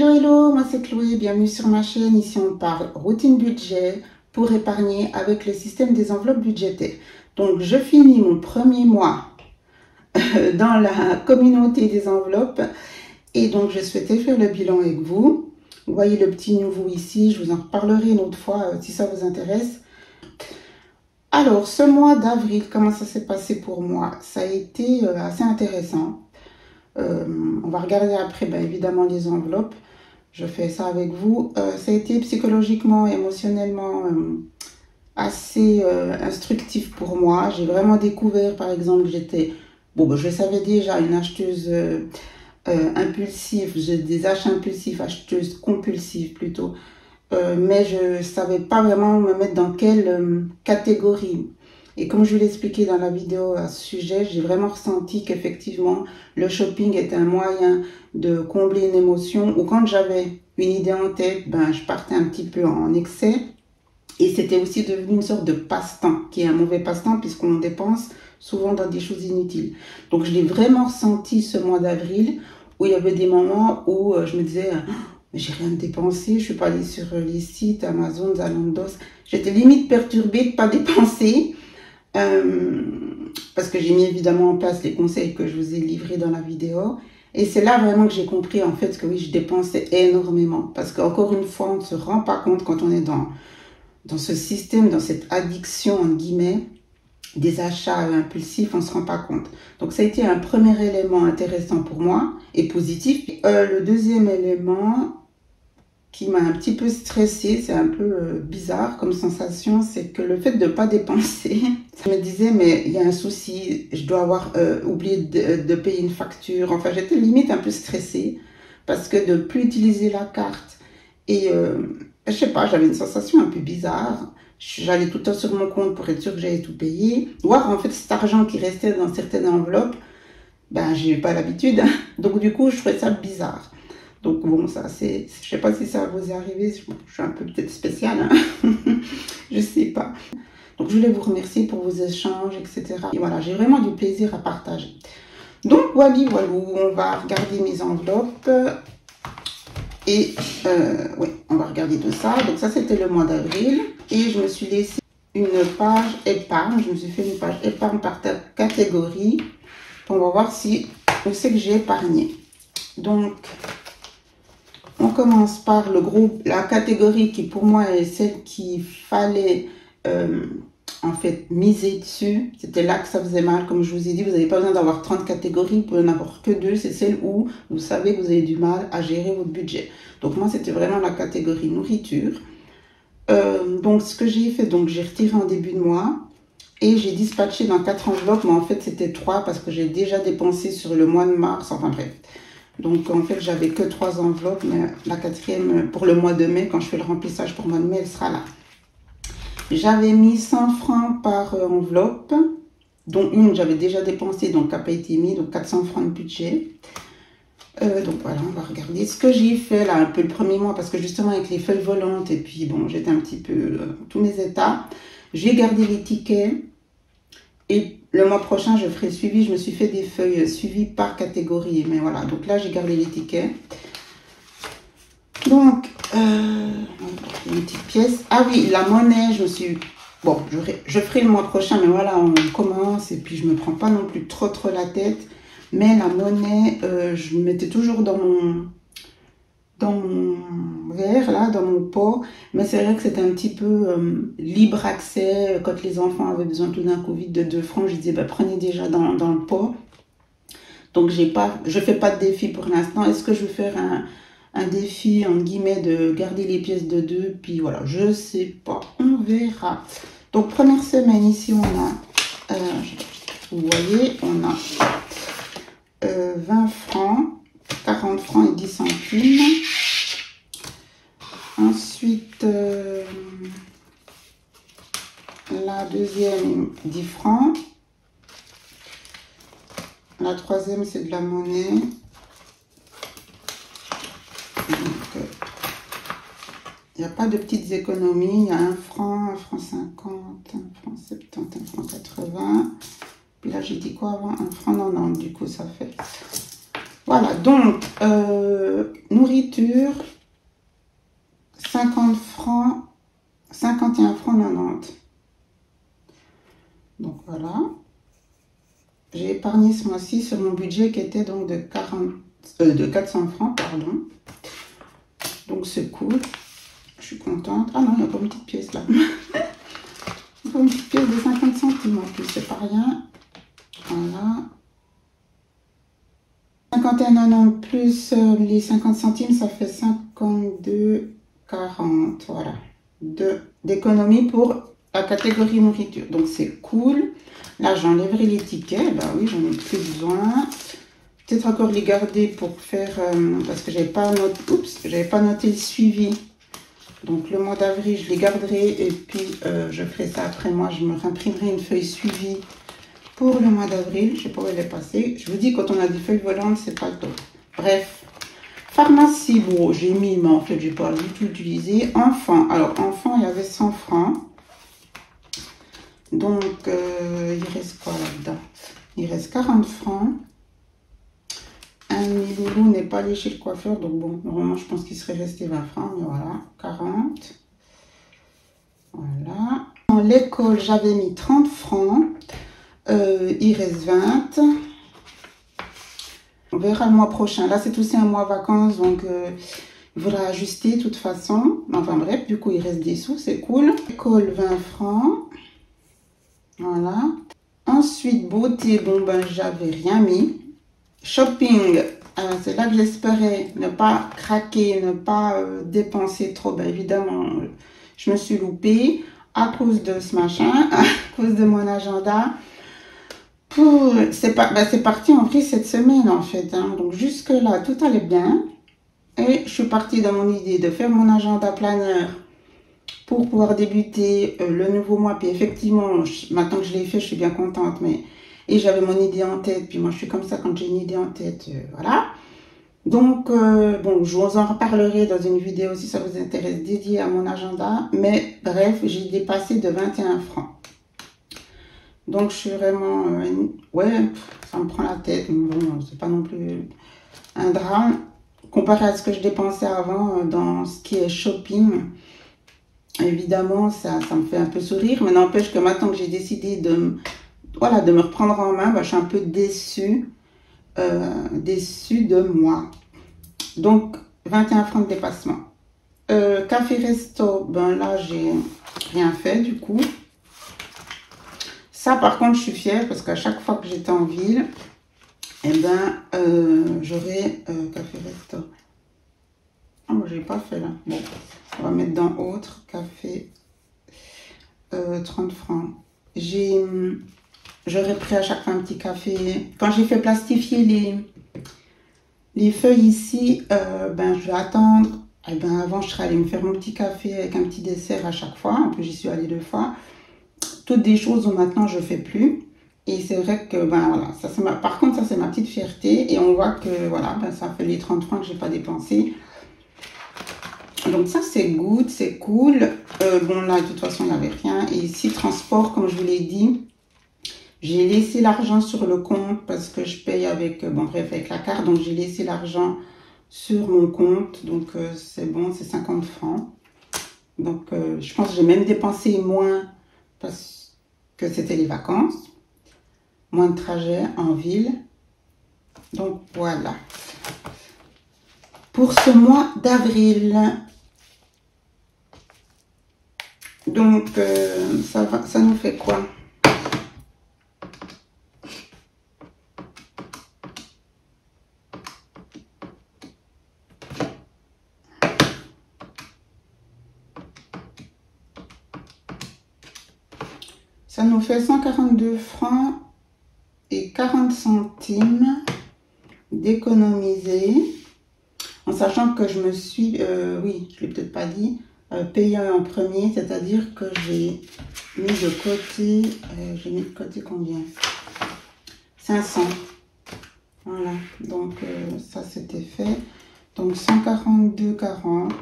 Hello, hello, moi c'est Chloé, bienvenue sur ma chaîne. Ici on parle routine budget pour épargner avec le système des enveloppes budgétaires. Donc je finis mon premier mois dans la communauté des enveloppes et donc je souhaitais faire le bilan avec vous. Vous voyez le petit nouveau ici, je vous en reparlerai une autre fois si ça vous intéresse. Alors ce mois d'avril, comment ça s'est passé pour moi? Ça a été assez intéressant. On va regarder après évidemment les enveloppes. Je fais ça avec vous. Ça a été psychologiquement, émotionnellement assez instructif pour moi. J'ai vraiment découvert par exemple que j'étais, je savais déjà, une acheteuse impulsive, j'ai des achats impulsifs, acheteuse compulsive plutôt. Mais je ne savais pas vraiment me mettre dans quelle catégorie. Et comme je vous l'ai expliqué dans la vidéo à ce sujet, j'ai vraiment ressenti qu'effectivement, le shopping était un moyen de combler une émotion. Ou quand j'avais une idée en tête, je partais un petit peu en excès. Et c'était aussi devenu une sorte de passe-temps, qui est un mauvais passe-temps puisqu'on dépense souvent dans des choses inutiles. Donc je l'ai vraiment ressenti ce mois d'avril, où il y avait des moments où je me disais... j'ai rien dépensé, je suis pas allée sur les sites Amazon, Zalando. J'étais limite perturbée de ne pas dépenser. Parce que j'ai mis évidemment en place les conseils que je vous ai livrés dans la vidéo. Et c'est là vraiment que j'ai compris en fait que oui, je dépensais énormément. Parce qu'encore une fois, on ne se rend pas compte quand on est dans ce système, dans cette addiction, entre guillemets, des achats impulsifs, on ne se rend pas compte. Donc ça a été un premier élément intéressant pour moi et positif. Le deuxième élément qui m'a un petit peu stressée, c'est un peu bizarre comme sensation, c'est que le fait de ne pas dépenser, je me disais mais il y a un souci, je dois avoir oublié de payer une facture. Enfin j'étais limite un peu stressée parce que de ne plus utiliser la carte et je sais pas, j'avais une sensation un peu bizarre. J'allais tout le temps sur mon compte pour être sûre que j'avais tout payé. Voir en fait cet argent qui restait dans certaines enveloppes, j'ai pas l'habitude. Donc du coup, je trouvais ça bizarre. Donc bon, ça c'est, je sais pas si ça vous est arrivé, je suis un peu peut-être spéciale, hein. Je sais pas. Donc je voulais vous remercier pour vos échanges, etc. Et voilà, j'ai vraiment du plaisir à partager. Donc voilà, on va regarder mes enveloppes. Et oui, on va regarder tout ça. Donc ça c'était le mois d'avril. Et je me suis laissé une page épargne. Je me suis fait une page épargne par catégorie. On va voir si où c'est que j'ai épargné. Donc on commence par la catégorie qui pour moi est celle qu'il fallait en fait miser dessus. C'était là que ça faisait mal. Comme je vous ai dit, vous n'avez pas besoin d'avoir 30 catégories, vous pouvez en avoir que 2. C'est celle où vous savez que vous avez du mal à gérer votre budget. Donc moi c'était vraiment la catégorie nourriture. Donc ce que j'ai fait, donc j'ai retiré en début de mois et j'ai dispatché dans 4 enveloppes, mais en fait c'était 3 parce que j'ai déjà dépensé sur le mois de mars, enfin bref. Donc en fait j'avais que 3 enveloppes, mais la 4e pour le mois de mai, quand je fais le remplissage pour le mois de mai, elle sera là. J'avais mis 100 francs par enveloppe, dont une j'avais déjà dépensée, donc qui n'a pas été mis, donc 400 francs de budget. Donc voilà, on va regarder ce que j'ai fait là un peu le premier mois, parce que justement avec les feuilles volantes et puis bon, j'étais un petit peu tous mes états. J'ai gardé les tickets et le mois prochain je ferai le suivi. Je me suis fait des feuilles suivies par catégorie, mais voilà, donc là j'ai gardé les tickets. Donc une petite pièce. Ah oui, la monnaie, je me suis... Bon, je ferai le mois prochain, mais voilà, on commence et puis je me prends pas non plus trop la tête. Mais la monnaie, je me mettais toujours dans mon verre, là, dans mon pot. Mais c'est vrai que c'était un petit peu libre accès. Quand les enfants avaient besoin tout d'un coup vite de 2 francs, je disais, prenez déjà dans le pot. Donc, je fais pas de défi pour l'instant. Est-ce que je vais faire un défi, entre guillemets, de garder les pièces de 2? Puis voilà, je sais pas. On verra. Donc, première semaine, ici, on a... vous voyez, on a... 20 francs, 40 francs et 10 centimes. Ensuite, la deuxième, 10 francs. La troisième, c'est de la monnaie. Il n'y a pas de petites économies. Il y a 1 franc, 1 franc 50, 1 franc 70, 1 franc 80. Puis là, j'ai dit quoi avant? 1 franc 90, du coup, ça fait. Voilà, donc, nourriture, j'ai épargné ce mois-ci sur mon budget qui était donc de 400 francs, pardon. Donc c'est cool. Je suis contente. Ah non, il y a pas une petite pièce là. Une petite pièce de 50 centimes en plus, c'est pas rien. Voilà. 51,90 plus les 50 centimes, ça fait 52,40. Voilà. D'économie pour la catégorie nourriture. Donc c'est cool. Là, j'enlèverai les tickets. Bah oui, j'en ai plus besoin. Peut-être encore les garder pour faire... parce que j'avais pas noté le suivi. Donc le mois d'avril, je les garderai. Et puis, je ferai ça après moi. Je me réimprimerai une feuille suivi pour le mois d'avril. Je sais pas où elle est passée. Je vous dis, quand on a des feuilles volantes, c'est pas le top. Bref. Pharmacie, bon, j'ai mis, mais en fait, j'ai pas du tout utilisé. Enfant. Alors, enfant, il y avait 100 francs. Donc, il reste quoi là-dedans? Il reste 40 francs. Un loulou n'est pas allé chez le coiffeur. Donc, bon, normalement, je pense qu'il serait resté 20 francs. Mais voilà, 40. Voilà. Dans l'école, j'avais mis 30 francs. Il reste 20. On verra le mois prochain. Là, c'est aussi un mois vacances. Donc, il faudra ajuster de toute façon. Enfin, bref, du coup, il reste des sous. C'est cool. École, 20 francs. Voilà. Ensuite, beauté, bon ben j'avais rien mis. Shopping, c'est là que j'espérais ne pas craquer, ne pas dépenser trop. Ben évidemment, je me suis loupée à cause de ce machin, à cause de mon agenda. C'est parti en vrille cette semaine en fait. Hein. Donc jusque là, tout allait bien. Et je suis partie dans mon idée de faire mon agenda planeur pour pouvoir débuter le nouveau mois. Puis effectivement, maintenant que je l'ai fait, je suis bien contente. Et j'avais mon idée en tête. Puis moi, je suis comme ça quand j'ai une idée en tête. Voilà. Donc, bon, je vous en reparlerai dans une vidéo si ça vous intéresse, dédiée à mon agenda. Mais bref, j'ai dépassé de 21 francs. Donc, je suis vraiment... ouais, ça me prend la tête. Mais bon, c'est pas non plus un drame. Comparé à ce que je dépensais avant dans ce qui est shopping... Évidemment, ça me fait un peu sourire, mais n'empêche que maintenant que j'ai décidé de me reprendre en main, bah, je suis un peu déçue de moi. Donc, 21 francs de dépassement. Café resto, ben là, j'ai rien fait du coup. Ça, par contre, je suis fière parce qu'à chaque fois que j'étais en ville, eh ben, j'aurais café resto. Ah, moi, je l'ai pas fait là. Bon, on va mettre dans autre, café, 30 francs. J'aurais pris à chaque fois un petit café. Quand j'ai fait plastifier les feuilles ici, ben, je vais attendre. Eh ben, avant, je serais allée me faire mon petit café avec un petit dessert à chaque fois. En plus, j'y suis allée 2 fois. Toutes des choses où maintenant, je ne fais plus. Et c'est vrai que, ben voilà, par contre, ça, c'est ma petite fierté. Et on voit que, voilà, ben, ça fait les 30 francs que je n'ai pas dépensé. Donc ça c'est good, c'est cool. Bon là de toute façon il n'y avait rien. Et ici transport comme je vous l'ai dit. J'ai laissé l'argent sur le compte parce que je paye avec, bon bref avec la carte. Donc j'ai laissé l'argent sur mon compte. Donc c'est bon, c'est 50 francs. Donc je pense que j'ai même dépensé moins parce que c'était les vacances. Moins de trajet en ville. Donc voilà. Pour ce mois d'avril. Donc, ça nous fait quoi? Ça nous fait 142 francs et 40 centimes d'économiser. En sachant que je me suis, oui, je ne l'ai peut-être pas dit, payé en premier, c'est-à-dire que j'ai mis de côté combien? 500. Voilà, donc ça c'était fait. Donc 142,40.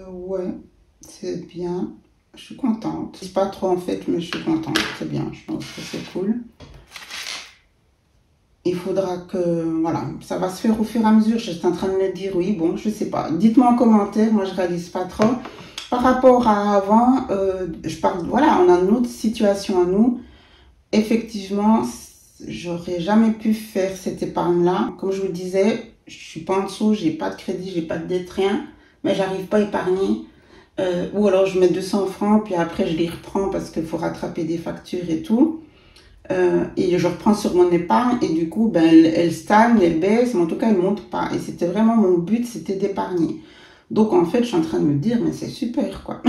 Ouais, c'est bien. Je suis contente. C'est pas trop en fait, mais je suis contente. C'est bien, je pense que c'est cool. Il faudra que, voilà, ça va se faire au fur et à mesure. Je suis en train de me dire, oui, bon, je sais pas. Dites-moi en commentaire, moi je réalise pas trop. Par rapport à avant, je parle, voilà, on a une autre situation à nous. effectivement, j'aurais jamais pu faire cette épargne-là. Comme je vous le disais, je suis pas en dessous, j'ai pas de crédit, j'ai pas de dette, rien, mais j'arrive pas à épargner. Ou alors je mets 200 francs, puis après je les reprends parce qu'il faut rattraper des factures et tout. Et je reprends sur mon épargne et du coup, ben, elle stagne, elle baisse, mais en tout cas, elle monte pas. Et c'était vraiment mon but, c'était d'épargner. Donc en fait, je suis en train de me dire, mais c'est super, quoi.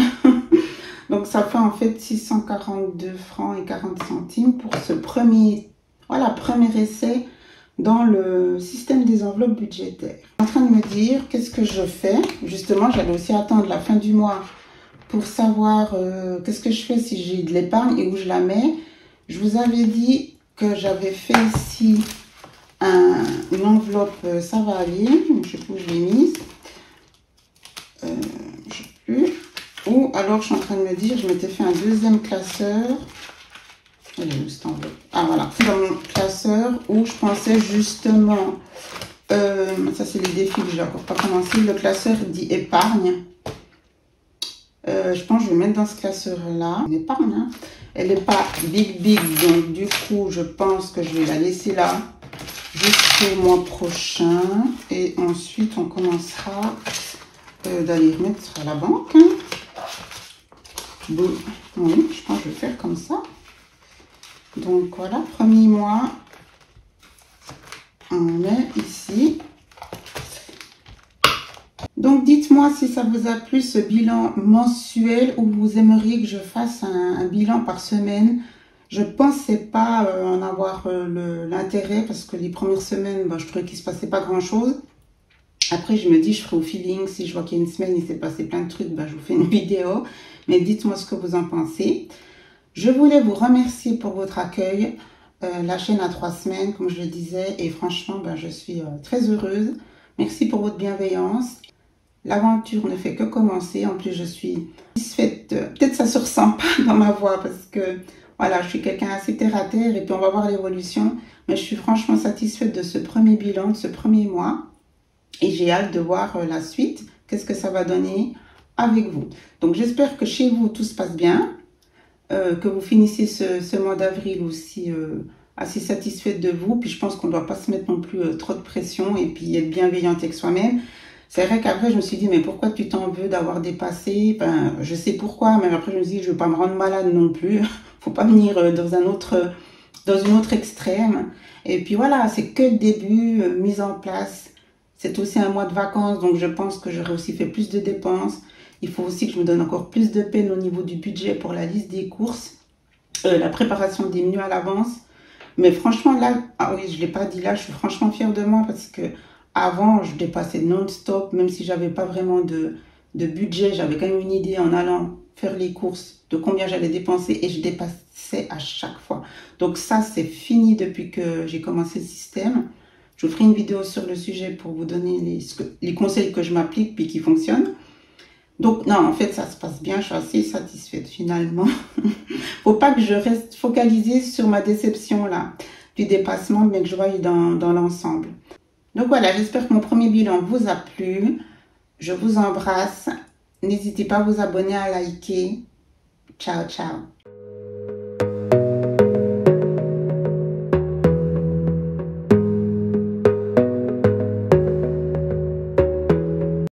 Donc ça fait en fait 642 francs et 40 centimes pour ce premier, voilà, premier essai dans le système des enveloppes budgétaires. Je suis en train de me dire, qu'est-ce que je fais? Justement, j'allais aussi attendre la fin du mois pour savoir qu'est-ce que je fais si j'ai de l'épargne et où je la mets. Je vous avais dit que j'avais fait ici une enveloppe, ça va aller, je sais plus où je l'ai mise. Je sais plus. Ou alors je suis en train de me dire, je m'étais fait un deuxième classeur. Elle est où cette enveloppe? Ah voilà, c'est dans mon classeur où je pensais justement, ça c'est les défis que j'ai encore pas commencé, le classeur dit épargne. Je pense que je vais mettre dans ce classeur-là. Une épargne, hein. Elle n'est pas big, donc du coup, je pense que je vais la laisser là jusqu'au mois prochain. Et ensuite, on commencera d'aller remettre à la banque. Hein. Bon, oui, je pense que je vais faire comme ça. Donc voilà, premier mois, on met ici. Donc, dites-moi si ça vous a plu ce bilan mensuel ou vous aimeriez que je fasse un bilan par semaine. Je ne pensais pas en avoir l'intérêt parce que les premières semaines, je trouvais qu'il ne se passait pas grand-chose. Après, je me dis, je ferai au feeling. Si je vois qu'il y a une semaine, il s'est passé plein de trucs, je vous fais une vidéo. Mais dites-moi ce que vous en pensez. Je voulais vous remercier pour votre accueil. La chaîne a 3 semaines, comme je le disais. Et franchement, je suis très heureuse. Merci pour votre bienveillance. L'aventure ne fait que commencer. En plus, je suis satisfaite. Peut-être ça se ressent pas dans ma voix parce que voilà, je suis quelqu'un assez terre à terre et puis on va voir l'évolution. Mais je suis franchement satisfaite de ce premier bilan, de ce premier mois. Et j'ai hâte de voir la suite. Qu'est-ce que ça va donner avec vous. Donc, j'espère que chez vous, tout se passe bien. Que vous finissiez ce mois d'avril aussi assez satisfaite de vous. Puis, je pense qu'on ne doit pas se mettre non plus trop de pression et puis être bienveillante avec soi-même. C'est vrai qu'après, je me suis dit, mais pourquoi tu t'en veux d'avoir dépassé? Je sais pourquoi, mais après, je me suis dit, je ne veux pas me rendre malade non plus. Faut pas venir dans une autre extrême. Et puis voilà, c'est que le début, mise en place. C'est aussi un mois de vacances, donc je pense que j'aurais aussi fait plus de dépenses. Il faut aussi que je me donne encore plus de peine au niveau du budget pour la liste des courses, la préparation des menus à l'avance. Mais franchement, là, ah oui, je ne l'ai pas dit là, je suis franchement fière de moi parce que avant, je dépassais non-stop, même si j'avais pas vraiment de budget, j'avais quand même une idée en allant faire les courses de combien j'allais dépenser et je dépassais à chaque fois. Donc ça, c'est fini depuis que j'ai commencé le système. Je vous ferai une vidéo sur le sujet pour vous donner les conseils que je m'applique puis qui fonctionnent. Donc non, en fait, ça se passe bien, je suis assez satisfaite finalement. Faut pas que je reste focalisée sur ma déception là, du dépassement, mais que je voie dans l'ensemble. Donc voilà, j'espère que mon premier bilan vous a plu. Je vous embrasse. N'hésitez pas à vous abonner, à liker. Ciao, ciao.